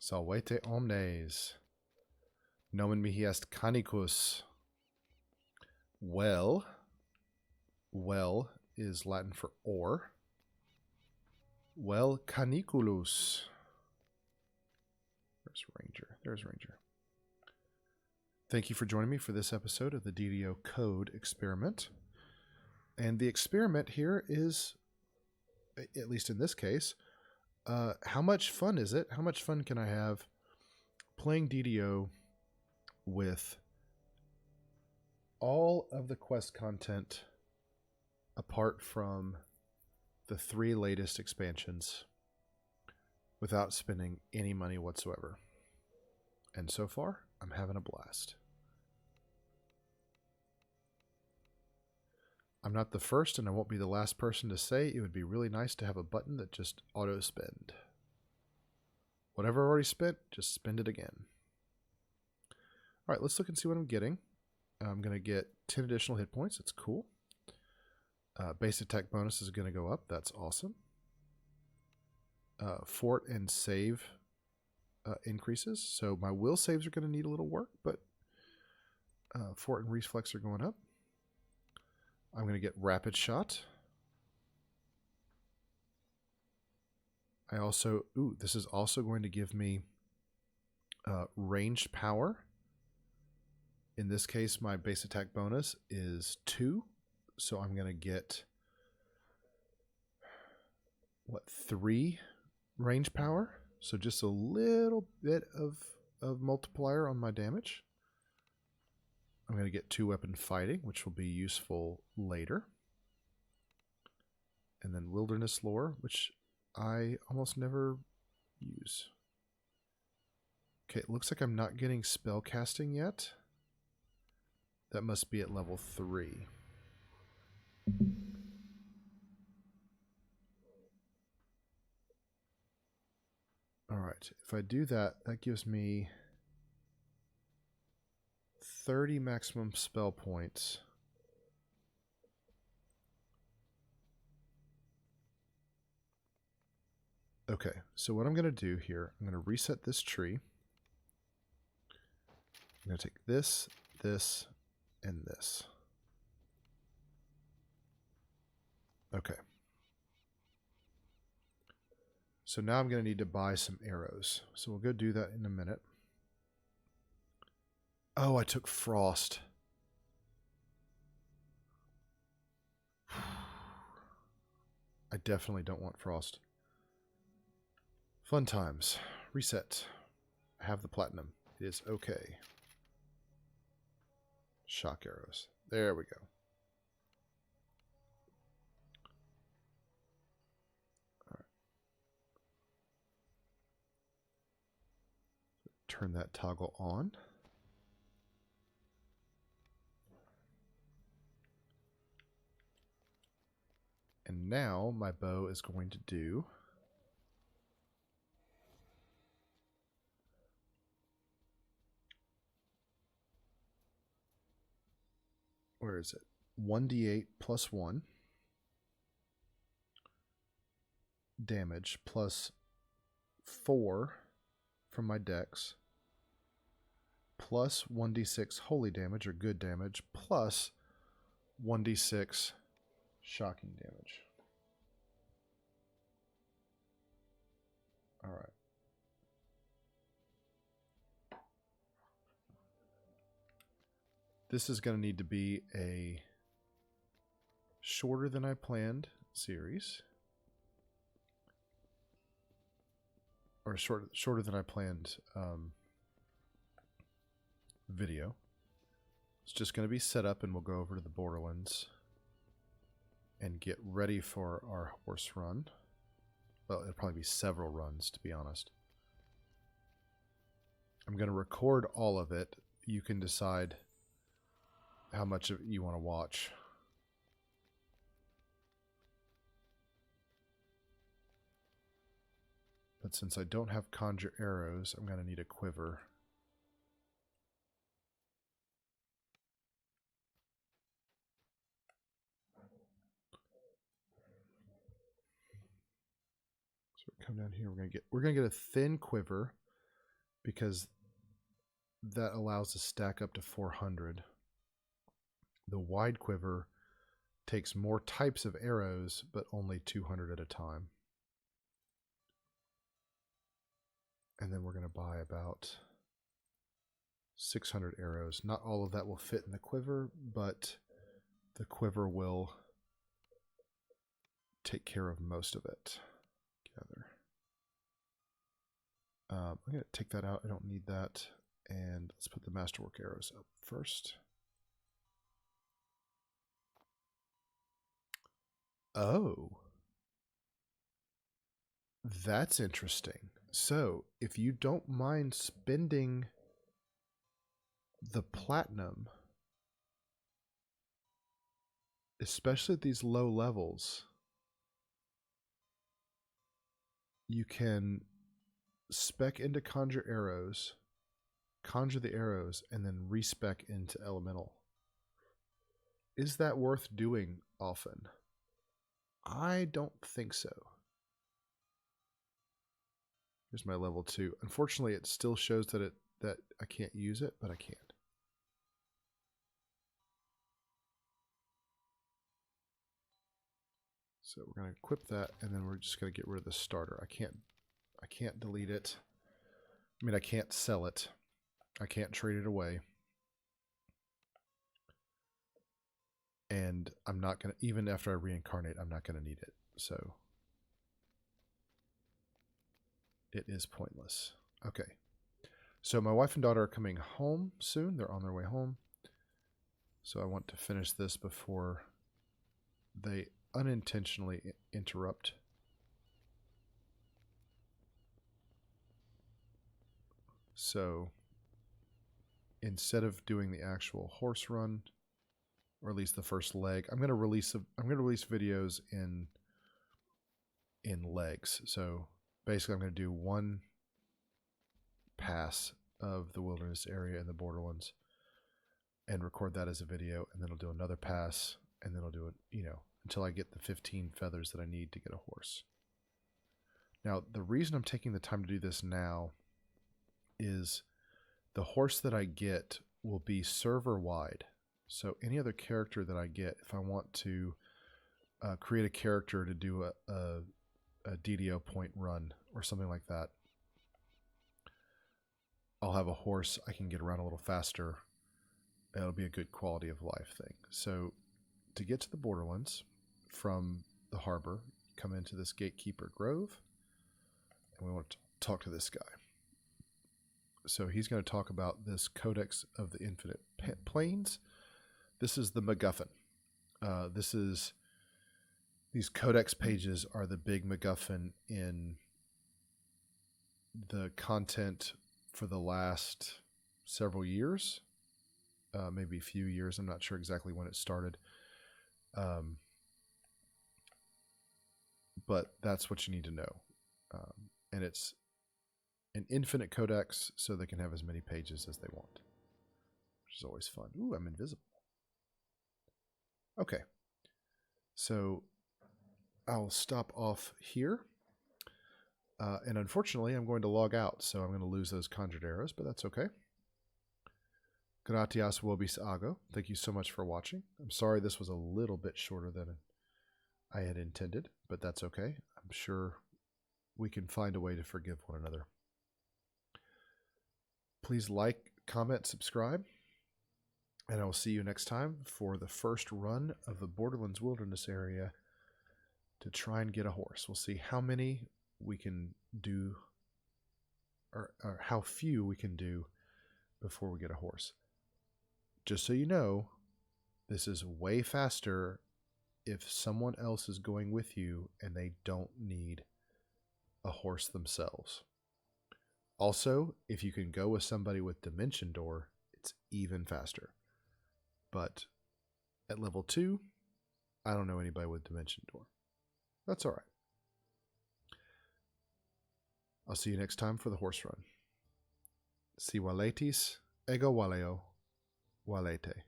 Salvete omnes. Nomen mihi est Caniculus. Well is Latin for or. Well, Caniculus. Where's Ranger? There's Ranger. Thank you for joining me for this episode of the DDO code experiment. And the experiment here is, at least in this case, how much fun is it? How much fun can I have playing DDO with all of the quest content apart from the 3 latest expansions without spending any money whatsoever? And so far, I'm having a blast. I'm not the first, and I won't be the last person to say it would be really nice to have a button that just auto-spend. Whatever I already spent, just spend it again. All right, let's look and see what I'm getting. I'm going to get 10 additional hit points. That's cool. Base attack bonus is going to go up. That's awesome. Fort and save increases. So my will saves are going to need a little work, but fort and reflex are going up. I'm going to get rapid shot. I also, this is also going to give me ranged power. In this case, my base attack bonus is 2. So I'm going to get, 3 range power? So just a little bit of multiplier on my damage. I'm going to get 2 weapon fighting, which will be useful later. And then wilderness lore, which I almost never use. Okay, it looks like I'm not getting spell casting yet. That must be at level 3. All right, if I do that, that gives me 30 maximum spell points. Okay, so what I'm going to do here, I'm going to reset this tree. I'm going to take this, this, and this. Okay. So now I'm going to need to buy some arrows. So we'll go do that in a minute. Oh, I took frost. I definitely don't want frost. Fun times. Reset. I have the platinum. It is okay. Shock arrows. There we go. All right. Turn that toggle on. And now my bow is going to do where is it? 1d8 plus 1 damage plus 4 from my dex plus 1d6 holy damage or good damage plus 1d6 shocking damage. All right. This is going to need to be a shorter than I planned series. Or shorter than I planned video. It's just going to be set up and we'll go over to the Borderlands and get ready for our horse run. Well, it'll probably be several runs, to be honest. I'm going to record all of it. You can decide how much of it you want to watch. But since I don't have conjure arrows, I'm going to need a quiver. So come down here. We're gonna get a thin quiver because that allows to stack up to 400. The wide quiver takes more types of arrows, but only 200 at a time. And then we're going to buy about 600 arrows. Not all of that will fit in the quiver, but the quiver will take care of most of it. Together. I'm going to take that out. I don't need that. And let's put the masterwork arrows up first. Oh. That's interesting. So, if you don't mind spending the platinum, especially at these low levels, you can spec into conjure arrows, conjure the arrows, and then respec into elemental. Is that worth doing often? I don't think so. Here's my level 2. Unfortunately, it still shows that I can't use it, but I can. So we're going to equip that, and then we're just going to get rid of the starter. I can't delete it. I mean, I can't sell it. I can't trade it away. And I'm not going to, even after I reincarnate, I'm not going to need it. So it is pointless. Okay. So my wife and daughter are coming home soon. They're on their way home. So I want to finish this before they unintentionally interrupt. So instead of doing the actual horse run, or at least the first leg, I'm going to release videos in legs. So basically I'm going to do one pass of the wilderness area and the borderlands and record that as a video, and then I'll do another pass, and then I'll do it, until I get the 15 feathers that I need to get a horse. Now, the reason I'm taking the time to do this now is the horse that I get will be server wide. So any other character that I get, if I want to create a character to do a DDO point run or something like that, I'll have a horse I can get around a little faster. It'll be a good quality of life thing. So to get to the borderlands from the harbor, come into this Gatekeeper Grove, and we want to talk to this guy. So he's going to talk about this Codex of the Infinite Planes. This is the MacGuffin. These Codex pages are the big MacGuffin in the content for the last several years, maybe a few years. I'm not sure exactly when it started. But that's what you need to know. And it's an infinite codex, so they can have as many pages as they want, which is always fun. Ooh, I'm invisible. Okay. So I'll stop off here. And unfortunately, I'm going to log out, so I'm going to lose those conjured arrows, but that's okay. Gratias vobis ago. Thank you so much for watching. I'm sorry this was a little bit shorter than I had intended, but that's okay. I'm sure we can find a way to forgive one another. Please like, comment, subscribe, and I will see you next time for the first run of the Borderlands Wilderness area to try and get a horse. We'll see how many we can do, or how few we can do before we get a horse. Just so you know, this is way faster if someone else is going with you and they don't need a horse themselves. Also, if you can go with somebody with Dimension Door, it's even faster. But at level 2, I don't know anybody with Dimension Door. That's all right. I'll see you next time for the horse run. Si waletis, ego waleo, walete.